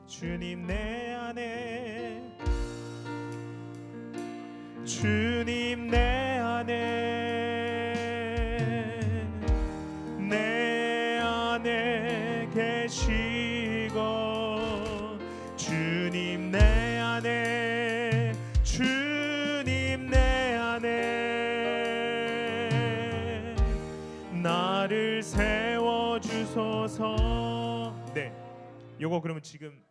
주님 내 안에, 주님 내 안에, 내 안에 계시고, 주님 내 안에, 주님 내 안에 나를 세워주소서. 네, 요거 그러면 지금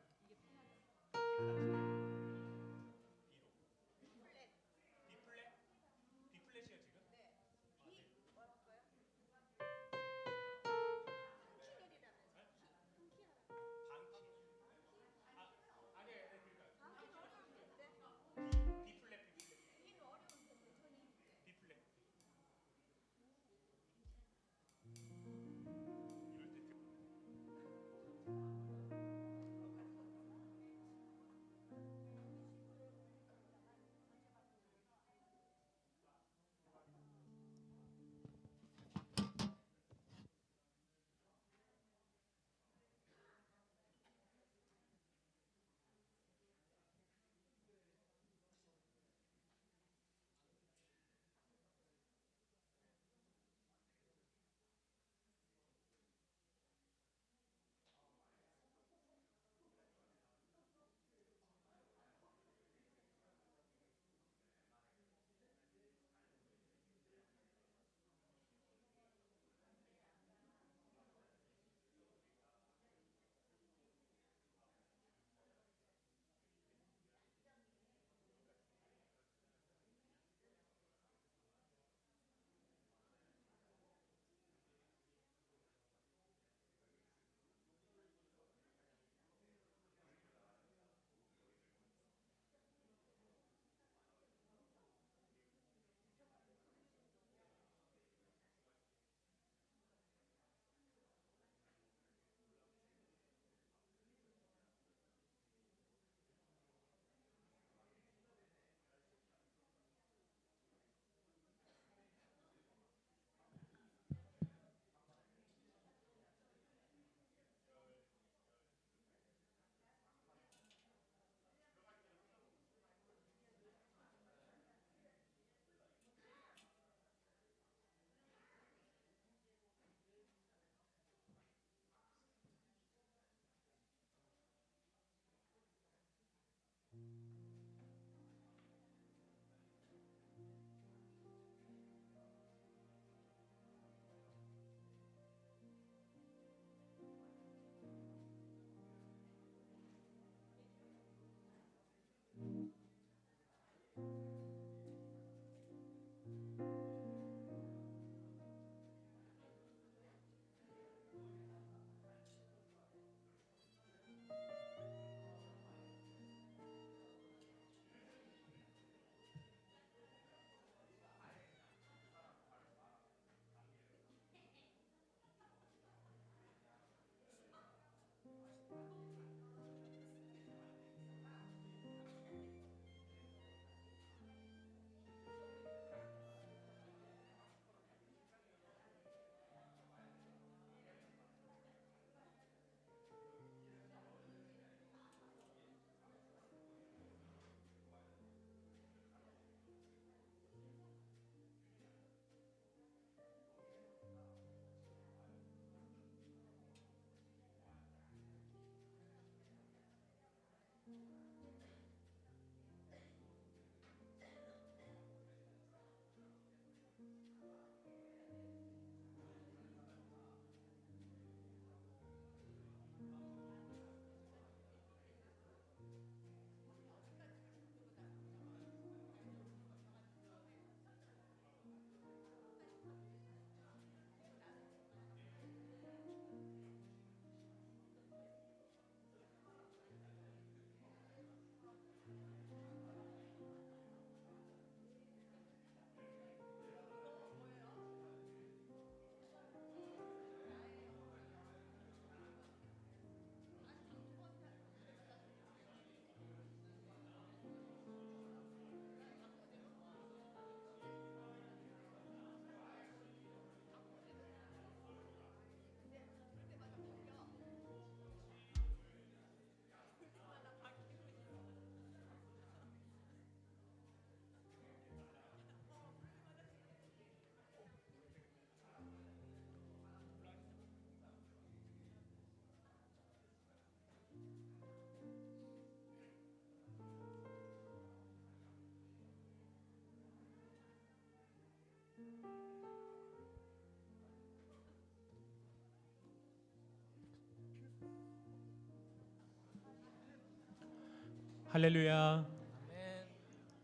할렐루야.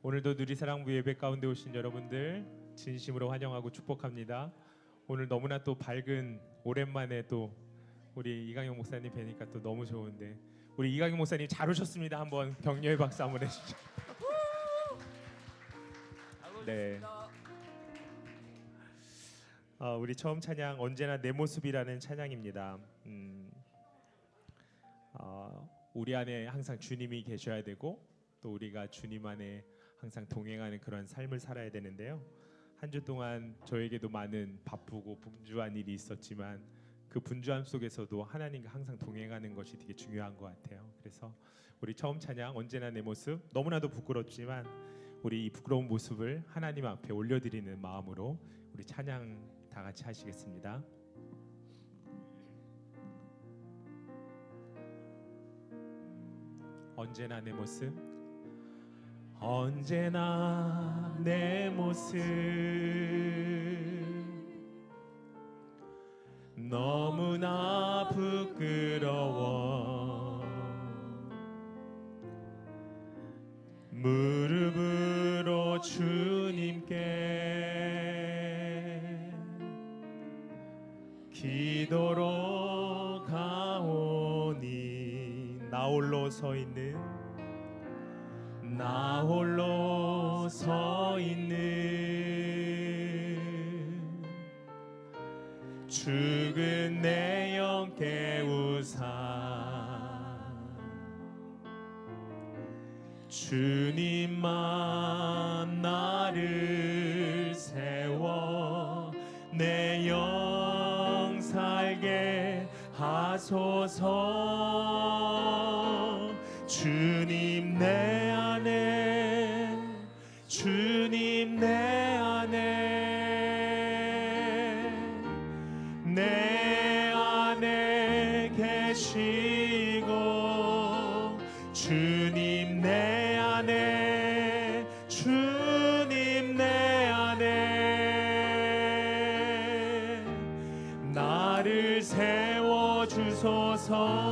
오늘도 누리사랑부 예배 가운데 오신 여러분들 진심으로 환영하고 축복합니다. 오늘 너무나 또 밝은, 오랜만에 또 우리 이강영 목사님 뵈니까 또 너무 좋은데, 우리 이강영 목사님 잘 오셨습니다. 한번 격려의 박수 한번 해주시죠. 네. 우리 처음 찬양 언제나 내 모습이라는 찬양입니다. 우리 안에 항상 주님이 계셔야 되고, 또 우리가 주님 안에 항상 동행하는 그런 삶을 살아야 되는데요. 한 주 동안 저에게도 많은 바쁘고 분주한 일이 있었지만 그 분주함 속에서도 하나님과 항상 동행하는 것이 되게 중요한 것 같아요. 그래서 우리 처음 찬양 언제나 내 모습, 너무나도 부끄럽지만 우리 이 부끄러운 모습을 하나님 앞에 올려드리는 마음으로 우리 찬양 다 같이 하시겠습니다. 언제나 내 모습, 언제나 내 모습, 너무나 부끄러워. 무릎으로 주님께 기도로 가오니, 나 홀로 서 있는, 나 홀로 서 있는 죽은 내 영 깨우사, 주님만 나를 세워 내 영 살게 하소서. 주님 내 안에, 주님 내 안에, 내 안에 계시고, 주님 내 안에, 주님 내 안에 나를 세워 주소서.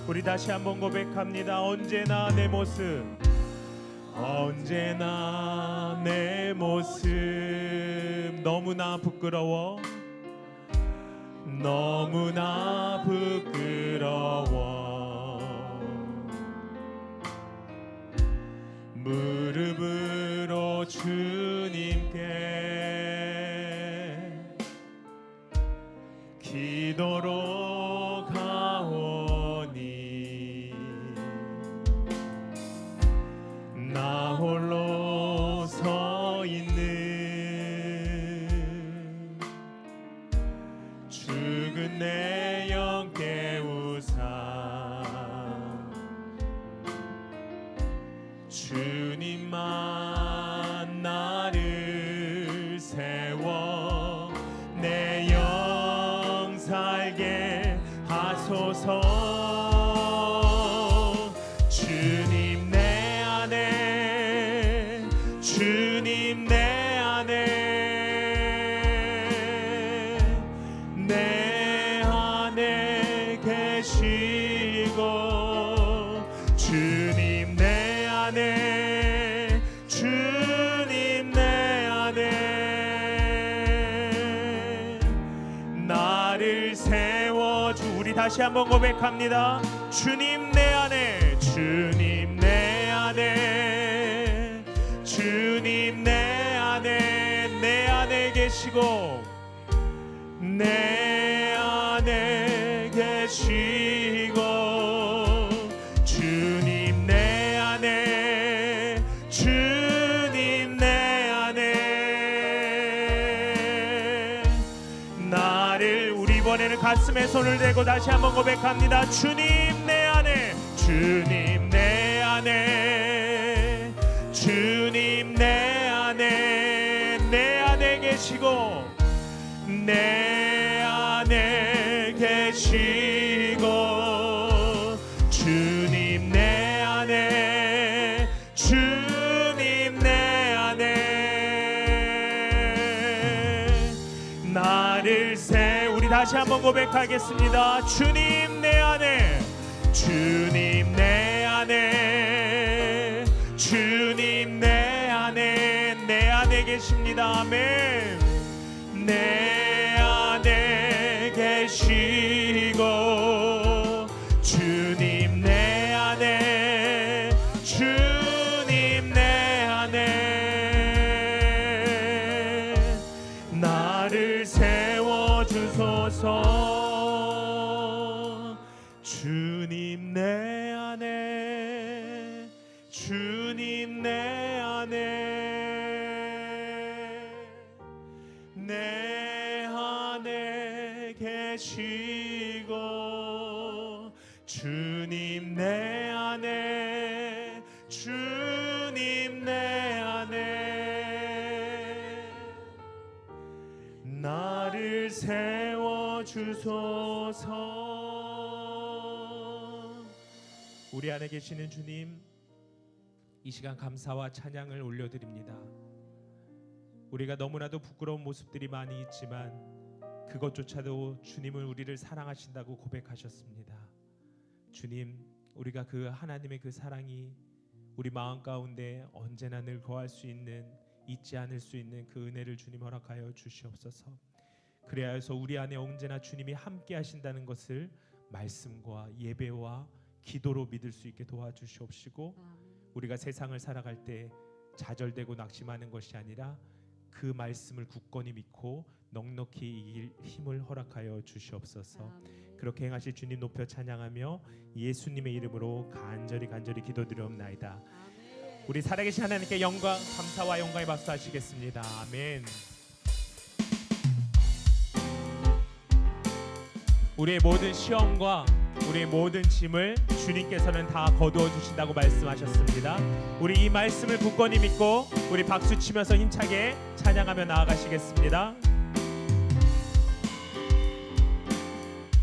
우리 다시 한번 고백합니다. 언제나 내 모습, 언제나 내 모습, 너무나 부끄러워, 너무나 부끄러워. 무릎으로 주님께 기도로 가오니, 나 홀로 서 있는 죽은 내 영 깨우사, 주님만 나를 세워 내 영 살게 하소서. 주님 내 안에, 주님 내 안에, 내 안에 계시고, 주님 내 안에, 주님 내 안에 나를 세워주. 우리 다시 한번 고백합니다. 주님 내 안에, 주님 내 안에, 주님 내 안에, 내 안에 계시고, 내 안에 계시고, 주님 내 안에, 주님 내 안에 나를. 우리 이번에는 가슴에 손을 대고 다시 한번 고백합니다. 주님 내 안에, 주님 내 안에, 주님 내 안에, 내 안에 계시고, 내 안에 계시고, 주님 내 안에, 주님 내 안에 나를 세. 우리 다시 한번 고백하겠습니다. 주님 내 안에, 주님 내 안에, 주님 내 안에 계십니다. 아멘. 내 안에 계시고 주님 내 안에, 주님 내 안에 나를 세워주소서. 주님 내 안에, 주님 내 안에, 내 안에 계시고 주님 내 안에, 주님 내 안에 나를 세워주소서. 우리 안에 계시는 주님, 이 시간 감사와 찬양을 올려드립니다. 우리가 너무나도 부끄러운 모습들이 많이 있지만 그것조차도 주님은 우리를 사랑하신다고 고백하셨습니다. 주님, 우리가 그 하나님의 그 사랑이 우리 마음 가운데 언제나 늘 거할 수 있는, 잊지 않을 수 있는 그 은혜를 주님 허락하여 주시옵소서. 그래야 해서 우리 안에 언제나 주님이 함께 하신다는 것을 말씀과 예배와 기도로 믿을 수 있게 도와주시옵시고, 우리가 세상을 살아갈 때 좌절되고 낙심하는 것이 아니라 그 말씀을 굳건히 믿고 넉넉히 이길 힘을 허락하여 주시옵소서. 그렇게 행하실 주님 높여 찬양하며 예수님의 이름으로 간절히 기도드리옵나이다. 우리 살아계신 하나님께 영광, 감사와 영광의 박수 하시겠습니다. 아멘. 우리의 모든 시험과 우리의 모든 짐을 주님께서는 다 거두어 주신다고 말씀하셨습니다. 우리 이 말씀을 굳건히 믿고 우리 박수 치면서 힘차게 찬양하며 나아가시겠습니다.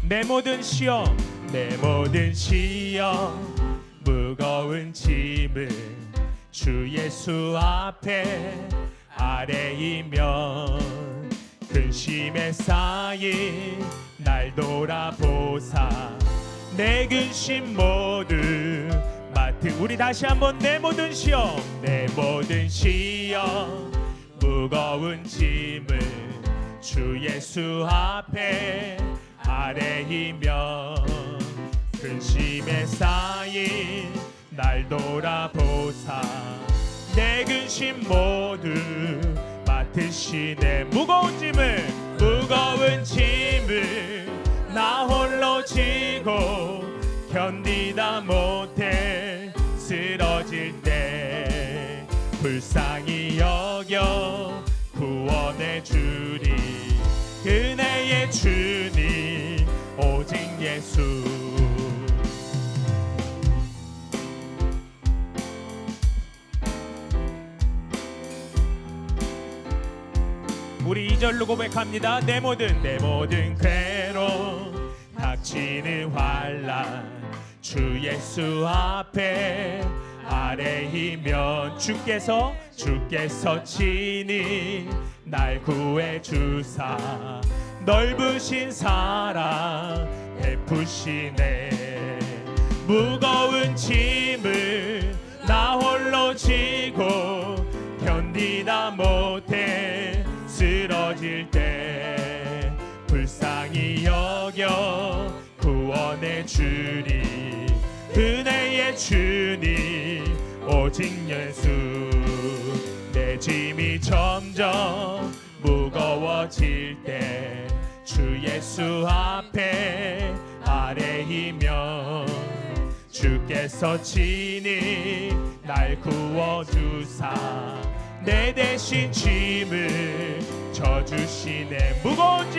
내 모든 시험, 내 모든 시험, 무거운 짐을 주 예수 앞에 아뢰이면 근심에 쌓인 날 돌아보사 내 근심 모두 맡은, 우리 다시 한번 내 모든 시험, 내 모든 시험, 무거운 짐을 주 예수 앞에 아뢰이면 근심에 쌓인 날 돌아보사 내 근심 모두 맡으시네. 무거운 짐을 나 홀로 지고 견디다 못해 쓰러질 때 불쌍히 여겨 구원해 주리 은혜의 주님 오직 예수. 우리 2절로 고백합니다. 내 모든 괴로움 닥치는 환난 주 예수 앞에 아뢰이면 주께서 친히 날 구해 주사 넓으신 사랑 베푸시네. 무거운 짐을 나 홀로 지고 견디다 못해 쓰러질 때 불쌍히 여겨 구원해 주리 은혜의 주님 오직 예수. 내 짐이 점점 무거워질 때 주 예수 앞에 아뢰이면 주께서 친히 날 구워주사 내 대신 짐을 져주시네. 무거운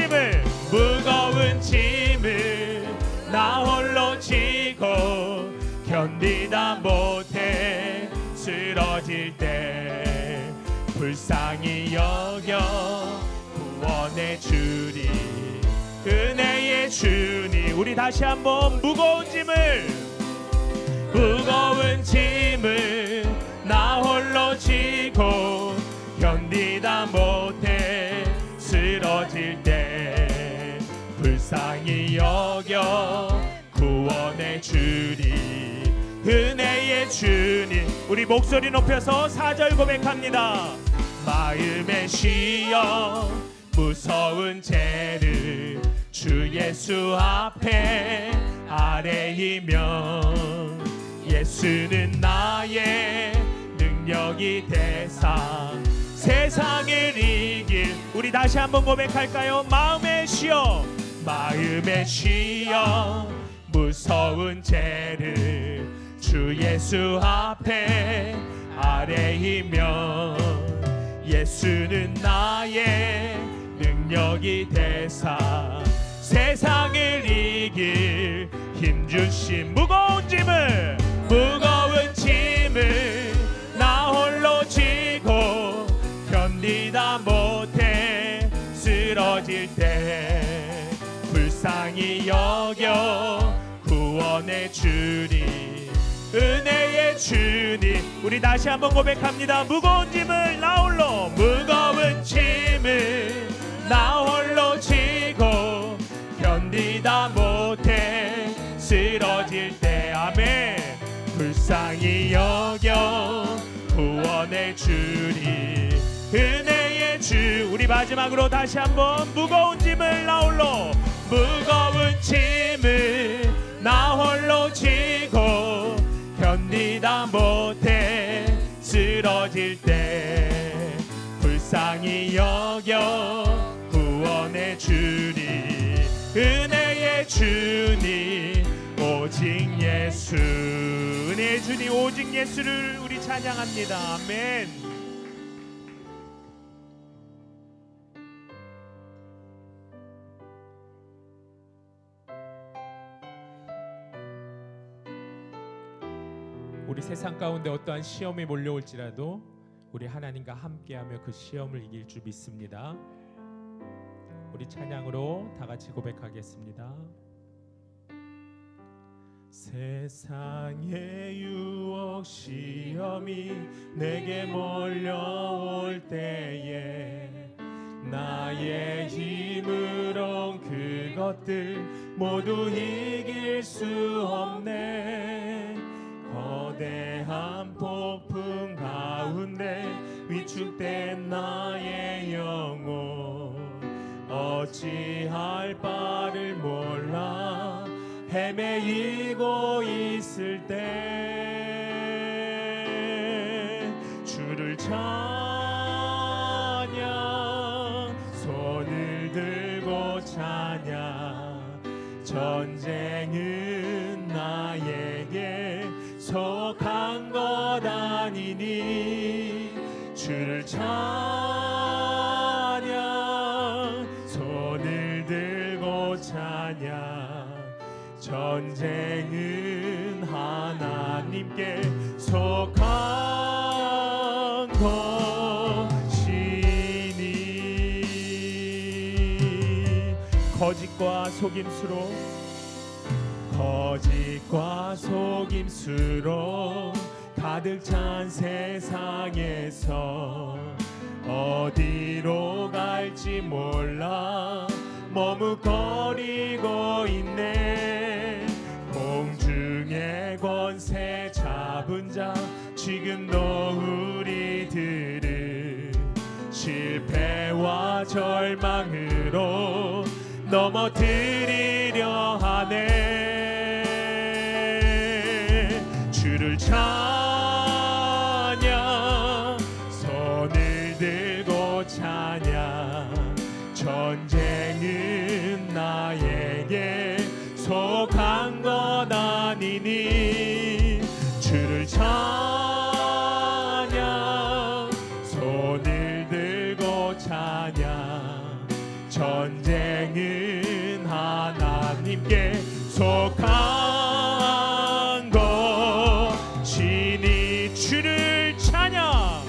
짐을 나 홀로 지고 견디다 못해 쓰러질 때 불쌍히 여겨 구원해 주리 은혜의 주님. 우리 다시 한번 무거운 짐을 나 홀로 지고 견디다 못해 쓰러질 때 불쌍히 여겨 구원의 주님, 은혜의 주님. 우리 목소리 높여서 4절 고백합니다. 마음에 쉬어 무서운 죄를 주 예수 앞에 아뢰이면 예수는 나의 능력이 되사 세상을 이길. 우리 다시 한번 고백할까요? 마음에 쉬어, 마음에 쉬어 무서운 죄를 주 예수 앞에 아뢰이면 예수는 나의 능력이 되사 세상을 이길 힘 주신 무거운 짐을 나 홀로 지고 견디다 못해 쓰러질 때 불쌍히 여겨 구원의 주님, 은혜의 주님. 우리 다시 한번 고백합니다. 무거운 짐을 나 홀로 지고 견디다 못해 쓰러질 때 아멘. 불쌍히 여겨 구원의 주님, 은혜의 주. 우리 마지막으로 다시 한번 무거운 짐을 나 홀로 지고 견디다 못해 쓰러질 때 불쌍히 여겨 구원의 주님, 은혜의 주님, 오직 예수. 은혜의 주님 오직 예수를 우리 찬양합니다. 아멘. 우리 세상 가운데 어떠한 시험이 몰려올지라도 우리 하나님과 함께하며 그 시험을 이길 줄 믿습니다. 우리 찬양으로 다 같이 고백하겠습니다. 세상의 유혹 시험이 내게 몰려올 때에 나의 힘으론 그것들 모두 이길 수 없네. 거대한 폭풍 가운데 위축된 나의 영혼 어찌할 바를 몰라 헤매이고 있을 때 주를 찬양, 손을 들고 찬양. 전쟁은 나에게 속한 것 아니니 주를 찬양, 손을 들고 찬양. 전쟁은 하나님께 속한 것이니 거짓과 속임수로 가득 찬 세상에서 어디로 갈지 몰라 머뭇거리고 있네. 공중의 권세 잡은 자 지금도 우리들을 실패와 절망으로 넘어뜨리려 하네. 주를 찬양, 손을 들고 찬양. 전쟁은 나에게 속한 것 아니니 주를 찬양, 손을 들고 찬양. 전쟁은 하나님께 속한 것이니 주를 찬양,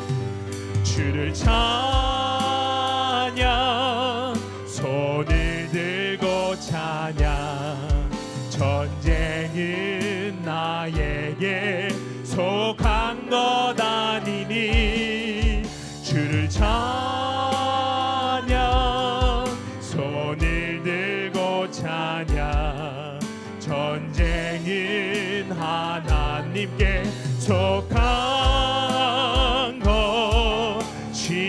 주를 찬양, 손을 들고 찬양. 전쟁은 나에게 속한 것 아니니 주를 찬양, 손을 들고 찬양. 전쟁 하나님께 속한 것이니.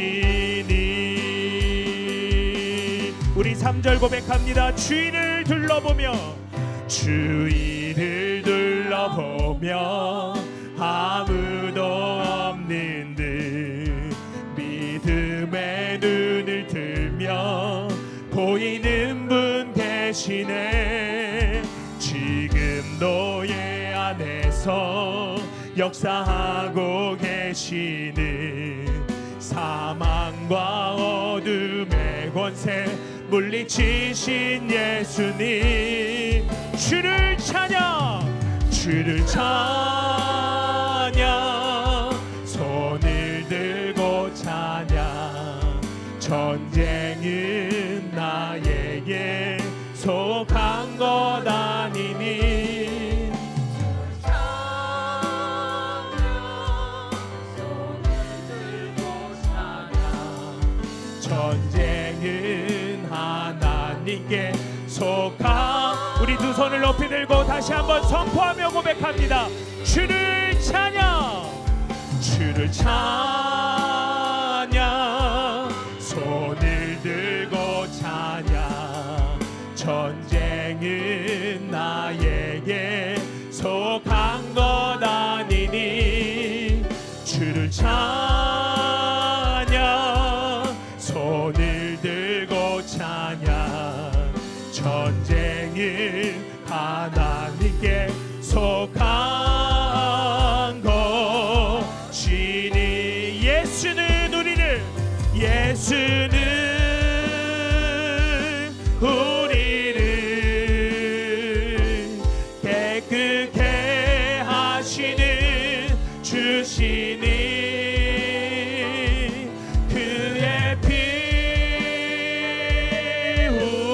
우리 3절 고백합니다. 주위를 둘러보며 주위를 둘러보며 아무도 없는 듯 믿음의 눈을 들며 보이는 분 계시네. 지금 너의 안에서 역사하고 계시는 사망과 어둠의 권세 물리치신 예수님. 주를 찬양, 주를 찬양, 손을 들고 찬양. 전쟁은 나에게 속한 것 아니니. 전쟁은 하나님께 속한. 우리 두 손을 높이 들고 다시 한번 선포하며 고백합니다. 주를 찬양, 주를 찬양, 손을 들고 찬양. 전쟁은 나에게 속한 것 아니니. 주를 찬양, 손을 들고 찬양. 전쟁은 하나님께 속한 것이니. 예수는 우리를, 예수는 우리를 깨끗게 하시는 주시니. 그의 피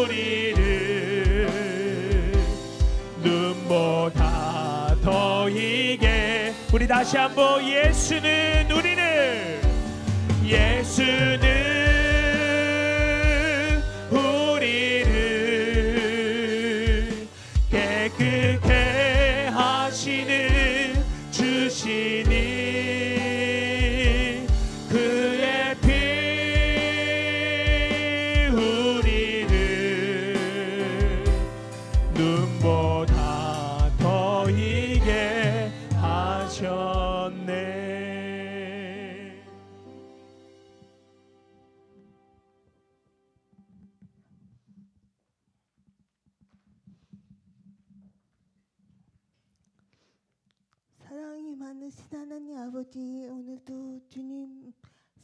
우리를 눈보다 더 이게. 우리 다시 한번 예수는 우리를, 예수는 우리를 깨끗게 하시는 주시니. 그의 피 우리를 눈보다 더 이게 하셨네. 사랑이 많으신 하나님 아버지, 오늘도 주님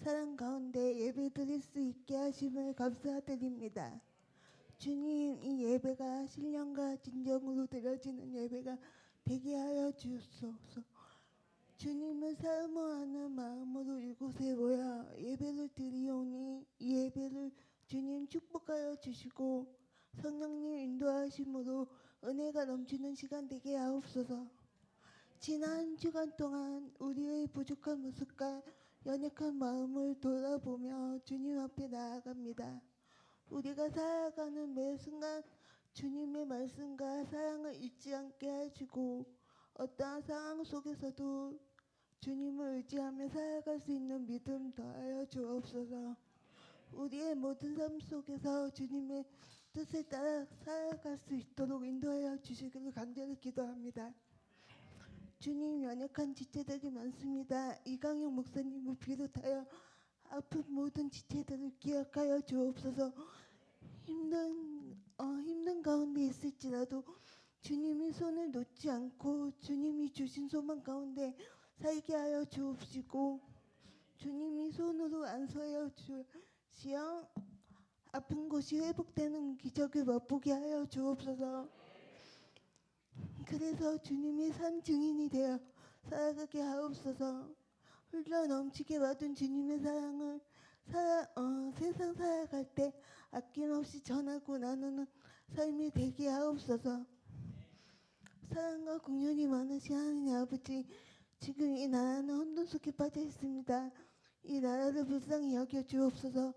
사랑 가운데 예배 드릴 수 있게 하심을 감사드립니다. 주님, 이 예배가 신령과 진정으로 드려지는 예배가 되게 하여 주옵소서. 주님을 사모하는 마음으로 이곳에 모여 예배를 드리오니 이 예배를 주님 축복하여 주시고 성령님 인도하심으로 은혜가 넘치는 시간 되게 하옵소서. 지난 한 주간 동안 우리의 부족한 모습과 연약한 마음을 돌아보며 주님 앞에 나아갑니다. 우리가 살아가는 매 순간 주님의 말씀과 사랑을 잊지 않게 하시고 어떠한 상황 속에서도 주님을 의지하며 살아갈 수 있는 믿음 더하여 주옵소서. 우리의 모든 삶 속에서 주님의 뜻에 따라 살아갈 수 있도록 인도하여 주시기를 간절히 기도합니다. 주님, 연약한 지체들이 많습니다. 이강용 목사님을 비롯하여 아픈 모든 지체들을 기억하여 주옵소서. 힘든 가운데 있을지라도 주님이 손을 놓지 않고 주님이 주신 소망 가운데 살게 하여 주옵시고 주님이 손으로 안수하여 주시어 아픈 곳이 회복되는 기적을 맛보게 하여 주옵소서. 그래서 주님의 산 증인이 되어 살아가게 하옵소서. 흘러 넘치게 받은 주님의 사랑을 세상 살아갈 때 아낌없이 전하고 나누는 삶이 되게 하옵소서. 사랑과 공연이 많으신 하나님 아버지, 지금 이 나라는 혼돈 속에 빠져 있습니다. 이 나라를 불쌍히 여겨 주옵소서.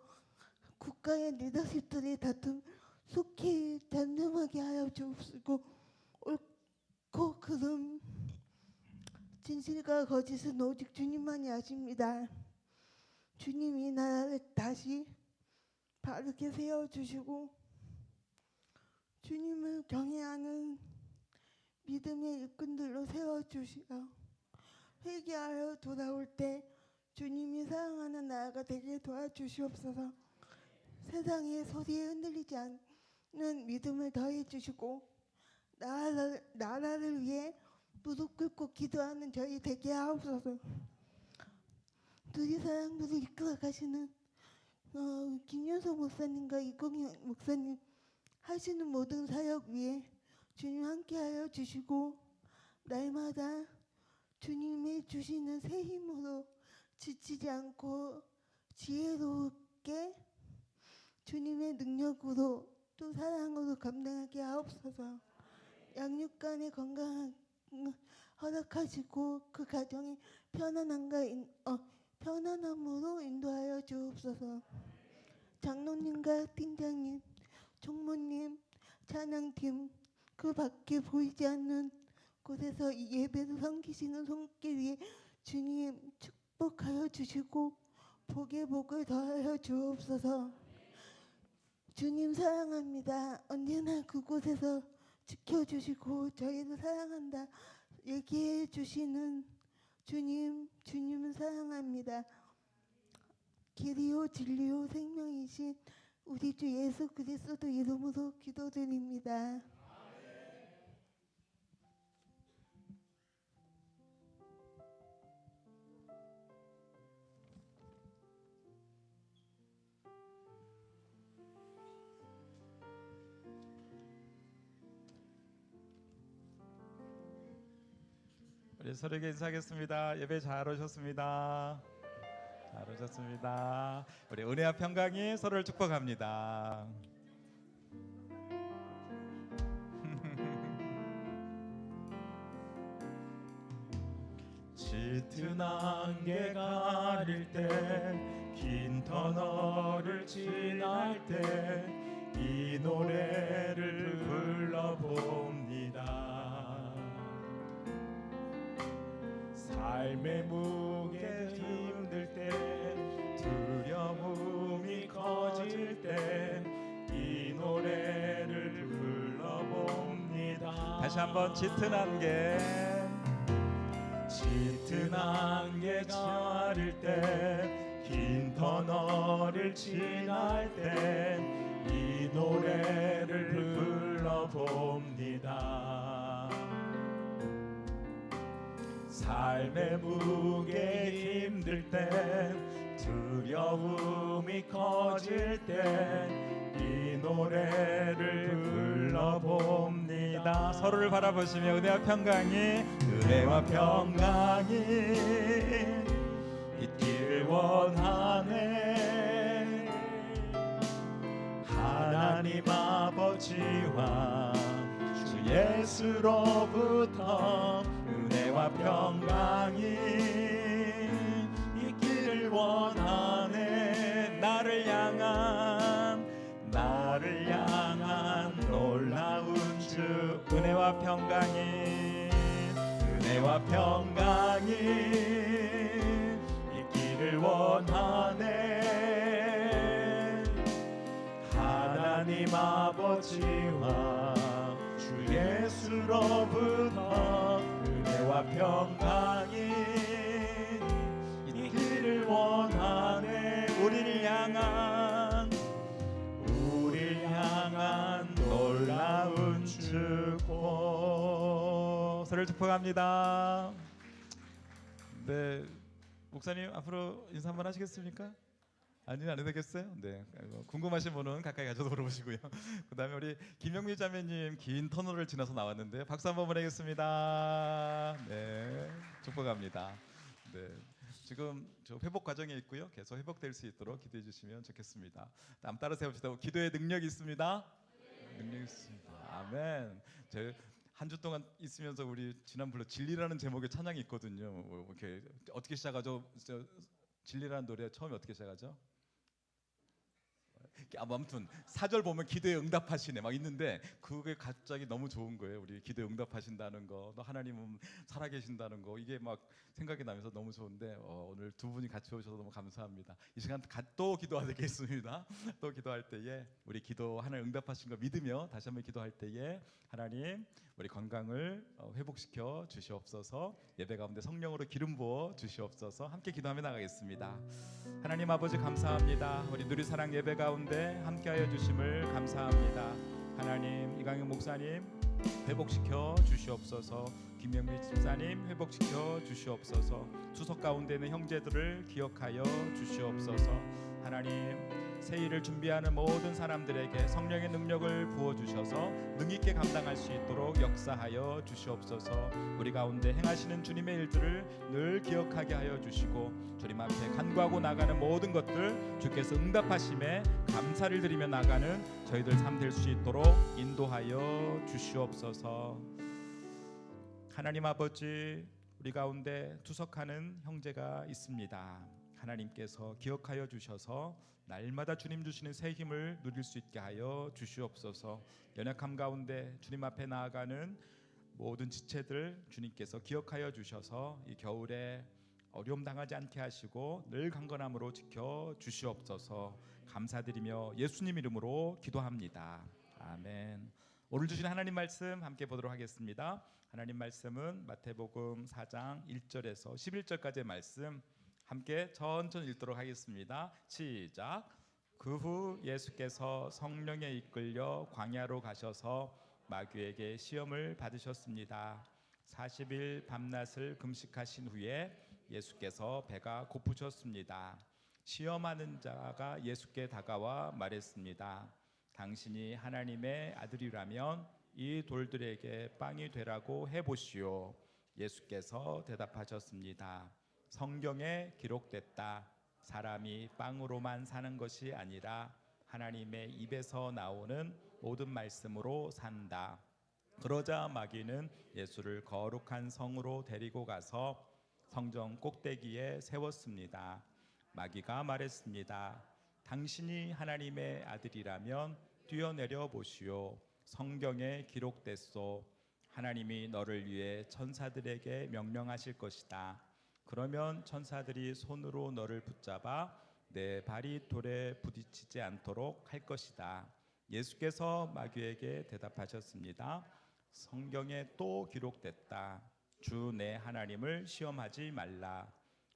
국가의 리더십들의 다툼 속히 단념하게 하여 주옵시고 옳고 그름 진실과 거짓은 오직 주님만이 아십니다. 주님이 나라를 다시 바르게 세워주시고 주님을 경외하는 믿음의 일꾼들로 세워주시어 회개하여 돌아올 때 주님이 사랑하는 나라가 되게 도와주시옵소서. 세상의 소리에 흔들리지 않는 믿음을 더해주시고 나라를 위해 무릎 꿇고 기도하는 저희 되게 하옵소서. 누리사랑부를 이끌어 가시는 김윤석 목사님과 이공현 목사님 하시는 모든 사역 위에 주님 함께하여 주시고 날마다 주님이 주시는 새 힘으로 지치지 않고 지혜롭게 주님의 능력으로 또 사랑으로 감당하게 하옵소서. 양육간의 건강 허락하시고 그 가정이 편안함으로 인도하여 주옵소서. 장로님과 팀장님, 총무님, 찬양팀 그 밖에 보이지 않는 곳에서 이 예배를 섬기시는 손길 위에 주님 축복하여 주시고 복에 복을 더하여 주옵소서. 주님 사랑합니다. 언제나 그곳에서 지켜주시고 저희를 사랑한다 얘기해 주시는 주님은 사랑합니다. 길이요 진리요 생명이신 우리 주 예수 그리스도 이름으로 기도드립니다. 우리 서로에게 인사하겠습니다. 예배 잘 오셨습니다. 잘 오셨습니다. 우리 은혜와 평강이 서로를 축복합니다. 짙은 안개 가릴 때 긴 터널을 지날 때 이 노래를 불러봅니다. 삶의 무게 힘들 때 두려움이 커질 때 이 노래를 불러봅니다. 다시 한번 짙은 안개 가릴 때 긴 터널을 지날 때 이 노래를 불러봅니다. 삶의 무게 힘들 때 두려움이 커질 때 이 노래를 불러봅니다. 서로를 바라보시며 은혜와 평강이 있기를 원하네. 하나님 아버지와 주 예수로부터 은혜와 평강이 있기를 원하네. 나를 향한 놀라운 주 은혜와 평강이 있기를 원하네. 하나님 아버지와 주 예수로부터 은혜와 평강이 있기를 원하네. 우리를 향한 놀라운 축복. 서로를 축복합니다. 네, 목사님 앞으로 인사 한번 하시겠습니까? 아니요, 안 해도 되겠어요? 네, 궁금하신 분은 가까이 가셔서 물어보시고요. 그 다음에 우리 김영미 자매님 긴 터널을 지나서 나왔는데 박수 한번 보내겠습니다. 네, 축복합니다. 네, 지금 저 회복 과정에 있고요. 계속 회복될 수 있도록 기도해 주시면 좋겠습니다. 다음 따라 세웁시다. 기도에 능력이 있습니다. 능력이 있습니다. 아멘. 한 주 동안 있으면서 우리 지난번에 진리라는 제목의 찬양이 있거든요. 이렇게 어떻게 시작하죠? 진리라는 노래 처음에 어떻게 시작하죠? 아무튼 4절 보면 기도에 응답하시네 막 있는데 그게 갑자기 너무 좋은 거예요. 우리 기도에 응답하신다는 거, 또 하나님은 살아계신다는 거, 이게 막 생각이 나면서 너무 좋은데 오늘 두 분이 같이 오셔서 너무 감사합니다. 이 시간 또 기도하겠습니다. 또 기도할 때에 우리 기도 하나님 응답하신 거 믿으며 다시 한번 기도할 때에 하나님 우리 건강을 회복시켜 주시옵소서. 예배 가운데 성령으로 기름 부어 주시옵소서. 함께 기도하며 나가겠습니다. 하나님 아버지 감사합니다. 우리 누리사랑 예배 가운데 함께하여 주심을 감사합니다. 하나님 이강현 목사님 회복시켜 주시옵소서. 김영미 집사님 회복시켜 주시옵소서. 추석 가운데 있는 형제들을 기억하여 주시옵소서. 하나님 새 일을 준비하는 모든 사람들에게 성령의 능력을 부어주셔서 능있게 감당할 수 있도록 역사하여 주시옵소서. 우리 가운데 행하시는 주님의 일들을 늘 기억하게 하여 주시고 주님 앞에 간구하고 나가는 모든 것들 주께서 응답하심에 감사를 드리며 나가는 저희들 삶 될 수 있도록 인도하여 주시옵소서. 하나님 아버지 우리 가운데 투석하는 형제가 있습니다. 하나님께서 기억하여 주셔서 날마다 주님 주시는 새 힘을 누릴 수 있게 하여 주시옵소서. 연약함 가운데 주님 앞에 나아가는 모든 지체들 주님께서 기억하여 주셔서 이 겨울에 어려움 당하지 않게 하시고 늘 강건함으로 지켜 주시옵소서. 감사드리며 예수님 이름으로 기도합니다. 아멘. 오늘 주신 하나님 말씀 함께 보도록 하겠습니다. 하나님 말씀은 마태복음 4장 1절에서 11절까지의 말씀 함께 천천히 읽도록 하겠습니다. 시작. 그 후 예수께서 성령에 이끌려 광야로 가셔서 마귀에게 시험을 받으셨습니다. 40일 밤낮을 금식하신 후에 예수께서 배가 고프셨습니다. 시험하는 자가 예수께 다가와 말했습니다. 당신이 하나님의 아들이라면 이 돌들에게 빵이 되라고 해보시오. 예수께서 대답하셨습니다. 성경에 기록됐다. 사람이 빵으로만 사는 것이 아니라 하나님의 입에서 나오는 모든 말씀으로 산다. 그러자 마귀는 예수를 거룩한 성으로 데리고 가서 성전 꼭대기에 세웠습니다. 마귀가 말했습니다. 당신이 하나님의 아들이라면 뛰어내려 보시오. 성경에 기록됐소. 하나님이 너를 위해 천사들에게 명령하실 것이다. 그러면 천사들이 손으로 너를 붙잡아 내 발이 돌에 부딪히지 않도록 할 것이다. 예수께서 마귀에게 대답하셨습니다. 성경에 또 기록됐다. 주 내 하나님을 시험하지 말라.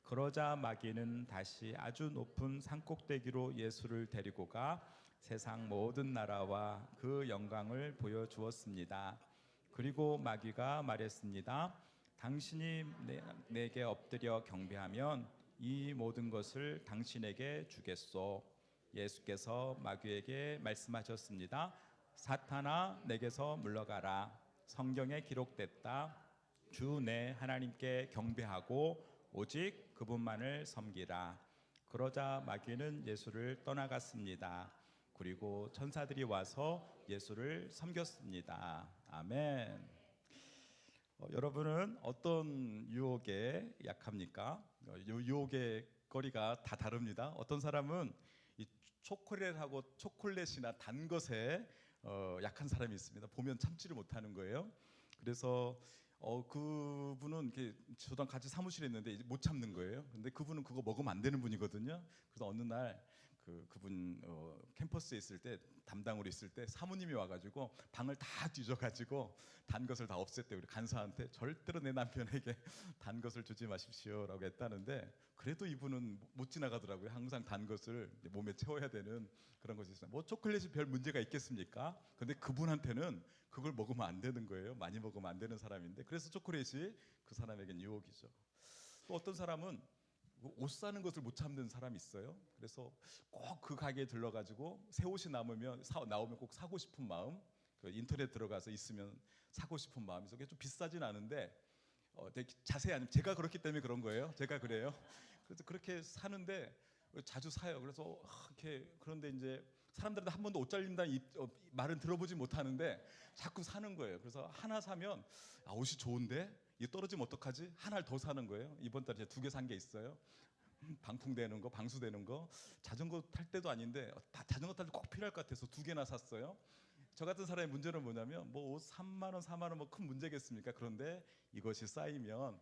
그러자 마귀는 다시 아주 높은 산꼭대기로 예수를 데리고 가 세상 모든 나라와 그 영광을 보여주었습니다. 그리고 마귀가 말했습니다. 당신이 내게 엎드려 경배하면 이 모든 것을 당신에게 주겠소. 예수께서 마귀에게 말씀하셨습니다. 사탄아 내게서 물러가라. 성경에 기록됐다. 주 내 하나님께 경배하고 오직 그분만을 섬기라. 그러자 마귀는 예수를 떠나갔습니다. 그리고 천사들이 와서 예수를 섬겼습니다. 아멘. 여러분은 어떤 유혹에 약합니까? 유혹의 거리가 다 다릅니다. 어떤 사람은 이 초콜릿이나 단 것에 약한 사람이 있습니다. 보면 참지를 못하는 거예요. 그래서 그분은 이렇게 저랑 같이 사무실에 있는데 이제 못 참는 거예요. 근데 그분은 그거 먹으면 안 되는 분이거든요. 그래서 어느 날 그분 캠퍼스에 있을 때 담당으로 있을 때 사모님이 와가지고 방을 다 뒤져가지고 단 것을 다 없앴대. 우리 간사한테 절대로 내 남편에게 단 것을 주지 마십시오라고 했다는데 그래도 이분은 못 지나가더라고요. 항상 단 것을 몸에 채워야 되는 그런 것이 있어요. 뭐 초콜릿이 별 문제가 있겠습니까? 근데 그분한테는 그걸 먹으면 안 되는 거예요. 많이 먹으면 안 되는 사람인데 그래서 초콜릿이 그 사람에겐 유혹이죠. 또 어떤 사람은 옷 사는 것을 못 참는 사람이 있어요. 그래서 꼭 그 가게에 들러가지고 새 옷이 나오면 꼭 사고 싶은 마음, 인터넷 들어가서 있으면 사고 싶은 마음이 있어요. 좀 비싸진 않은데 되게 자세히 아니면 제가 그렇기 때문에 그런 거예요. 제가 그래요. 그래서 그렇게 사는데 자주 사요. 그래서 이렇게 그런데 이제 사람들한테 한 번도 옷 잘 입는다는 말은 들어보지 못하는데 자꾸 사는 거예요. 그래서 하나 사면 옷이 좋은데 이 떨어지면 어떡하지? 하나를 더 사는 거예요. 이번 달에 2개 산 게 있어요. 방풍되는 거, 방수되는 거, 자전거 탈 때도 아닌데 자전거 탈 때 꼭 필요할 것 같아서 2개나 샀어요. 저 같은 사람의 문제는 뭐냐면 뭐 옷 3만 원, 4만 원 뭐 큰 문제겠습니까? 그런데 이것이 쌓이면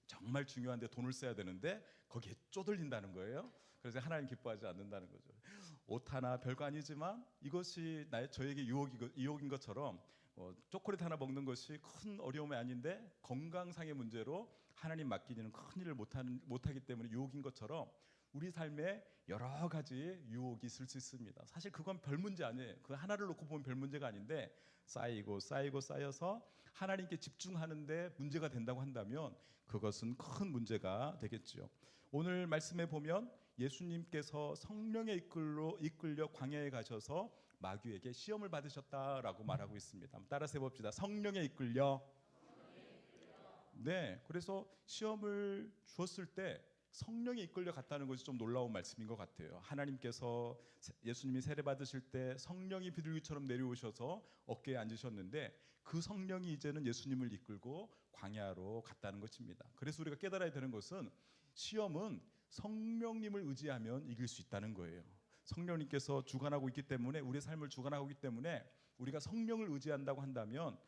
정말 중요한데 돈을 써야 되는데 거기에 쪼들린다는 거예요. 그래서 하나님 기뻐하지 않는다는 거죠. 옷 하나 별거 아니지만 이것이 저에게 유혹인 것처럼 초콜릿 하나 먹는 것이 큰 어려움이 아닌데 건강상의 문제로 하나님 맡기는 큰 일을 못하기 때문에 유혹인 것처럼 우리 삶에 여러 가지 유혹이 있을 수 있습니다. 사실 그건 별 문제 아니에요. 그 하나를 놓고 보면 별 문제가 아닌데 쌓이고 쌓여서 하나님께 집중하는데 문제가 된다고 한다면 그것은 큰 문제가 되겠죠. 오늘 말씀에 보면 예수님께서 성령에 이끌려 광야에 가셔서 마귀에게 시험을 받으셨다라고 말하고 있습니다. 한번 따라서 해봅시다. 성령에 이끌려. 네, 그래서 시험을 주었을 때 성령에 이끌려 갔다는 것이 좀 놀라운 말씀인 것 같아요. 하나님께서 예수님이 세례 받으실 때 성령이 비둘기처럼 내려오셔서 어깨에 앉으셨는데 그 성령이 이제는 예수님을 이끌고 광야로 갔다는 것입니다. 그래서 우리가 깨달아야 되는 것은 시험은 성령님을 의지하면 이길 수 있다는 거예요. 성령님께서 주관하고 있기 때문에 우리의 삶을 주관하고 있기 때문에 우리가 성령을 의지한다고 한다면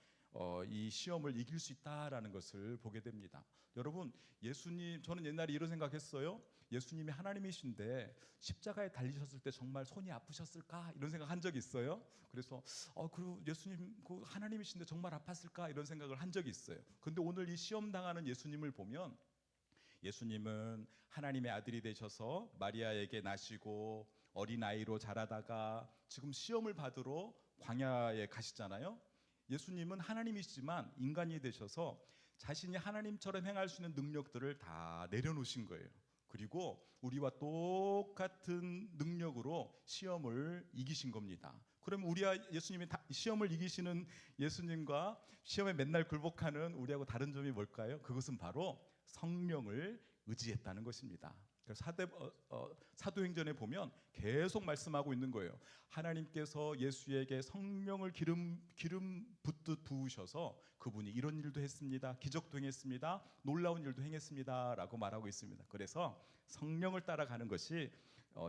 이 시험을 이길 수 있다라는 것을 보게 됩니다. 여러분, 예수님, 저는 옛날에 이런 생각했어요. 예수님이 하나님이신데 십자가에 달리셨을 때 정말 손이 아프셨을까 이런 생각한 적이 있어요. 그래서 그리고 예수님 그 하나님이신데 정말 아팠을까 이런 생각을 한 적이 있어요. 근데 오늘 이 시험 당하는 예수님을 보면 예수님은 하나님의 아들이 되셔서 마리아에게 나시고 어린아이로 자라다가 지금 시험을 받으러 광야에 가시잖아요. 예수님은 하나님이시지만 인간이 되셔서 자신이 하나님처럼 행할 수 있는 능력들을 다 내려놓으신 거예요. 그리고 우리와 똑같은 능력으로 시험을 이기신 겁니다. 그러면 우리와 예수님이 시험을 이기시는 예수님과 시험에 맨날 굴복하는 우리하고 다른 점이 뭘까요? 그것은 바로 성령을 의지했다는 것입니다. 사도행전에 보면 계속 말씀하고 있는 거예요. 하나님께서 예수에게 성령을 기름 붓듯 부으셔서 그분이 이런 일도 했습니다. 기적도 행했습니다. 놀라운 일도 행했습니다라고 말하고 있습니다. 그래서 성령을 따라가는 것이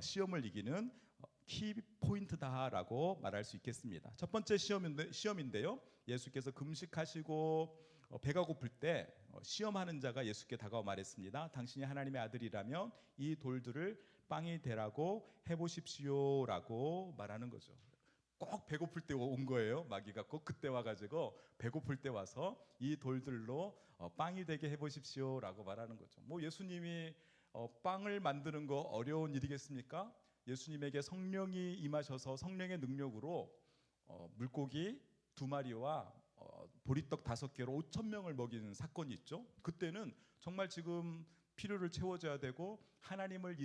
시험을 이기는 키 포인트다라고 말할 수 있겠습니다. 첫 번째 시험인데요. 예수께서 금식하시고 배가 고플 때 시험하는 자가 예수께 다가와 말했습니다. 당신이 하나님의 아들이라면 이 돌들을 빵이 되라고 해보십시오라고 말하는 거죠. 꼭 배고플 때 온 거예요. 마귀가 꼭 그때 와가지고 배고플 때 와서 이 돌들로 빵이 되게 해보십시오라고 말하는 거죠. 뭐 예수님이 빵을 만드는 거 어려운 일이겠습니까? 예수님에게 성령이 임하셔서 성령의 능력으로 물고기 2마리와 보리떡 5개로 5,000명을 먹이는 사건이 있죠. 그때는 정말 지금 필요를 채워줘야 되고 하나님을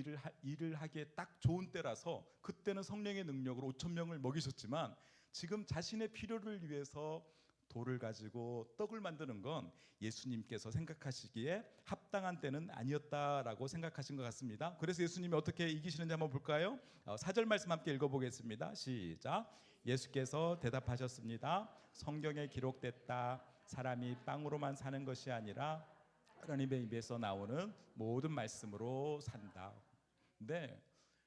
일을 하기에 딱 좋은 때라서 그때는 성령의 능력으로 5,000명을 먹이셨지만 지금 자신의 필요를 위해서 돌을 가지고 떡을 만드는 건 예수님께서 생각하시기에 합당한 때는 아니었다라고 생각하신 것 같습니다. 그래서 예수님이 어떻게 이기시는지 한번 볼까요? 4절 말씀 함께 읽어보겠습니다. 시작. 예수께서 대답하셨습니다. 성경에 기록됐다. 사람이 빵으로만 사는 것이 아니라 하나님의 입에서 나오는 모든 말씀으로 산다. 네,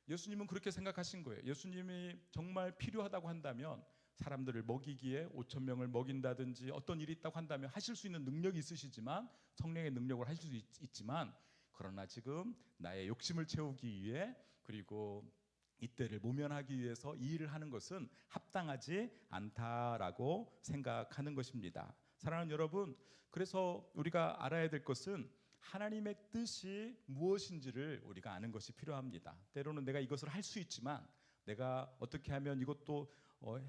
예수님은 그렇게 생각하신 거예요. 예수님이 정말 필요하다고 한다면 사람들을 먹이기에 5,000명을 먹인다든지 어떤 일이 있다고 한다면 하실 수 있는 능력이 있으시지만 성령의 능력을 하실 수 있지만 그러나 지금 나의 욕심을 채우기 위해 그리고 이때를 모면하기 위해서 이 일을 하는 것은 합당하지 않다라고 생각하는 것입니다. 사랑하는 여러분, 그래서 우리가 알아야 될 것은 하나님의 뜻이 무엇인지를 우리가 아는 것이 필요합니다. 때로는 내가 이것을 할 수 있지만 내가 어떻게 하면 이것도